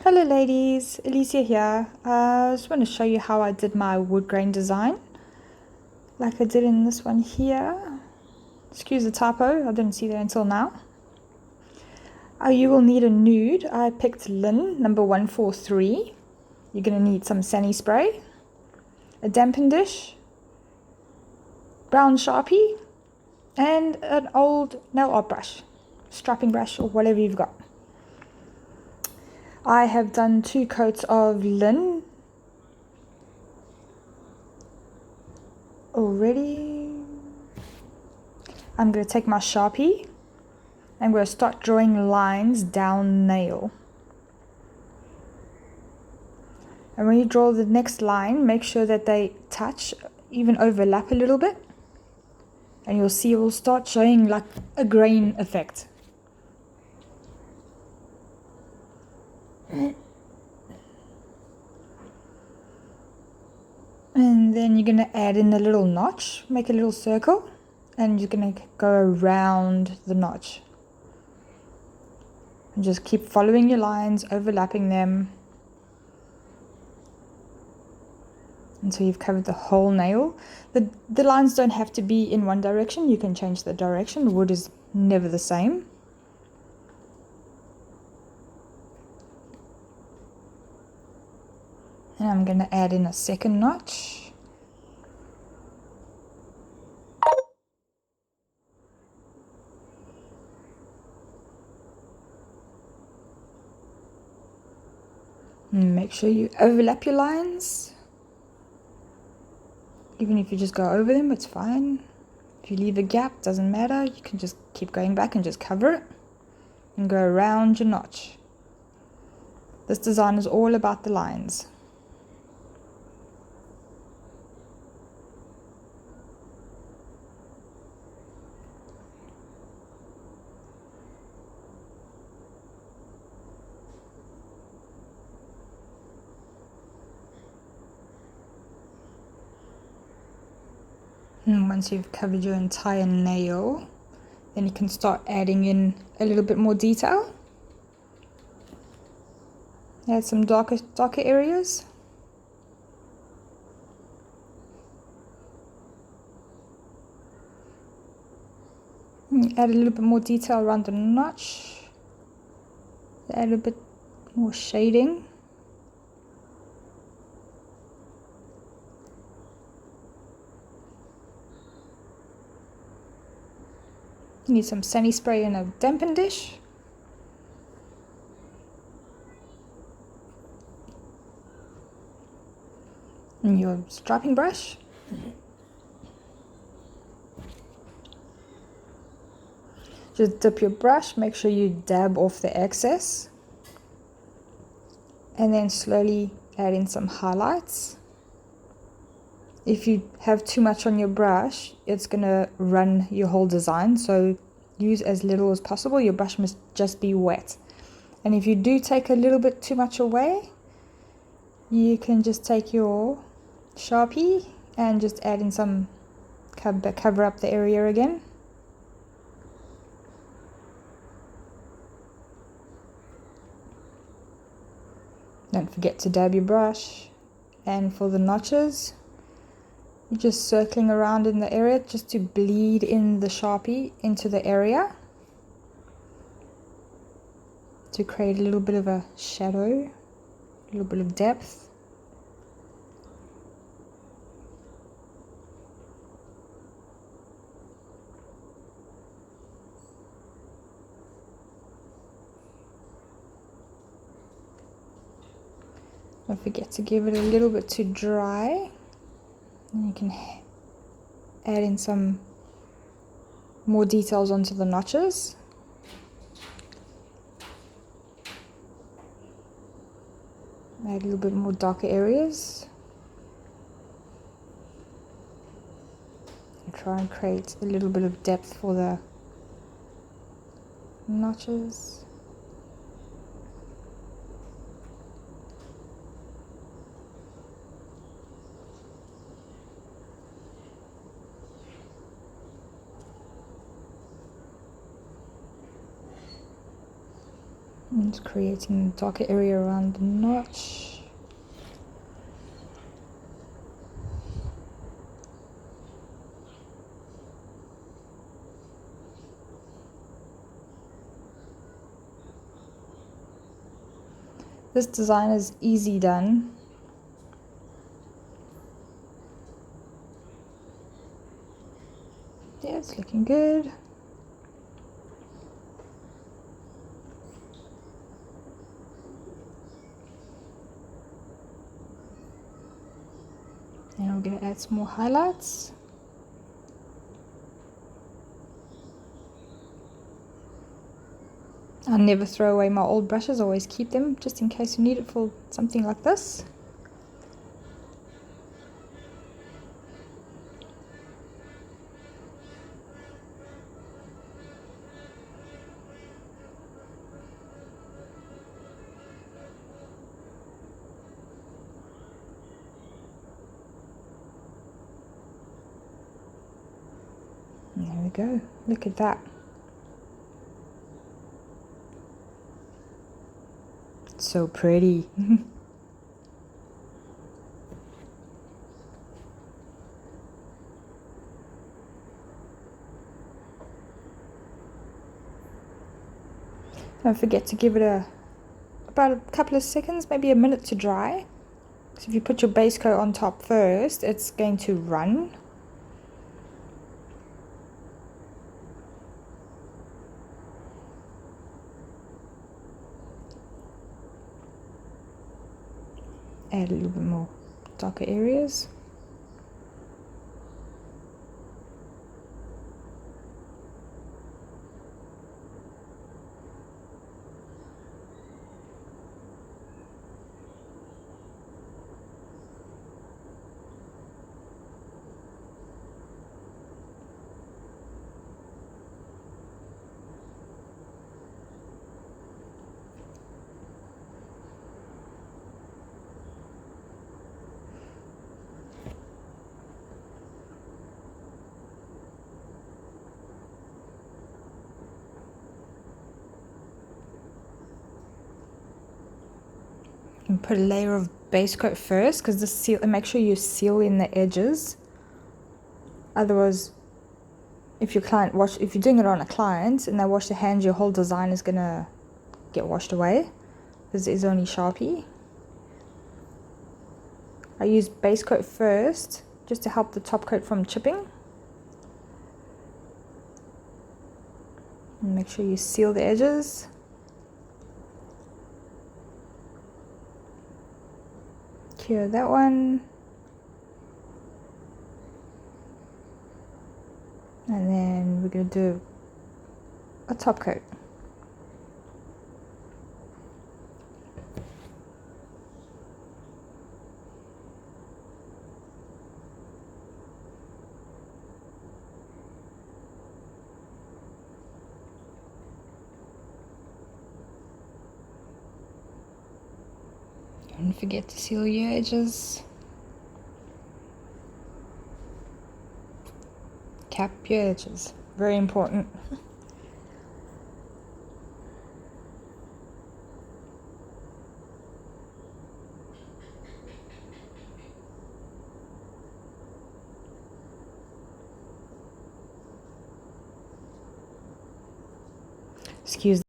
Hello ladies, Alicia here. I just want to show you how I did my wood grain design. Like I did in this one here. Excuse the typo, I didn't see that until now. You will need a nude. I picked linen number 143. You're going to need some sani spray, a dampen dish, brown sharpie, and an old nail art brush, strapping brush or whatever you've got. I have done 2 coats of linen already. I'm going to take my Sharpie. I'm going to start drawing lines down nail. And when you draw the next line, make sure that they touch, even overlap a little bit. And you'll see it will start showing like a grain effect. And then you're going to add in a little notch, make a little circle, and you're going to go around the notch. And just keep following your lines, overlapping them until you've covered the whole nail. The lines don't have to be in one direction, you can change the direction. Wood is never the same. And I'm going to add in a second notch. And make sure you overlap your lines. Even if you just go over them, it's fine. If you leave a gap, doesn't matter. You can just keep going back and just cover it. And go around your notch. This design is all about the lines. And once you've covered your entire nail, then you can start adding in a little bit more detail. Add some darker areas. And add a little bit more detail around the notch. Add a bit more shading. You need some sani spray and a dampen dish. And your striping brush. Just dip your brush, make sure you dab off the excess. And then slowly add in some highlights. If you have too much on your brush, it's going to run your whole design. So use as little as possible. Your brush must just be wet. And if you do take a little bit too much away, you can just take your Sharpie and just add in some, cover up the area again. Don't forget to dab your brush. And for the notches, you're just circling around in the area just to bleed in the Sharpie into the area to create a little bit of a shadow, a little bit of depth. Don't forget to give it a little bit to dry. And you can add in some more details onto the notches. Add a little bit more darker areas. And try and create a little bit of depth for the notches. I'm just creating a darker area around the notch. This design is easy done. Yeah, it's looking good. And we're going to add some more highlights. I never throw away my old brushes, I always keep them just in case you need it for something like this. And there we go, look at that. It's so pretty. Don't forget to give it about a couple of seconds, maybe a minute to dry. So if you put your base coat on top first, it's going to run. Add a little bit more darker areas. And put a layer of base coat first, because this seal, and make sure you seal in the edges. Otherwise, if you're doing it on a client and they wash their hands, your whole design is gonna get washed away. This is only Sharpie. I use base coat first just to help the top coat from chipping. And make sure you seal the edges. Cure that one. And then we're going to do a top coat. Don't forget to seal your edges. Cap your edges, very important. Excuse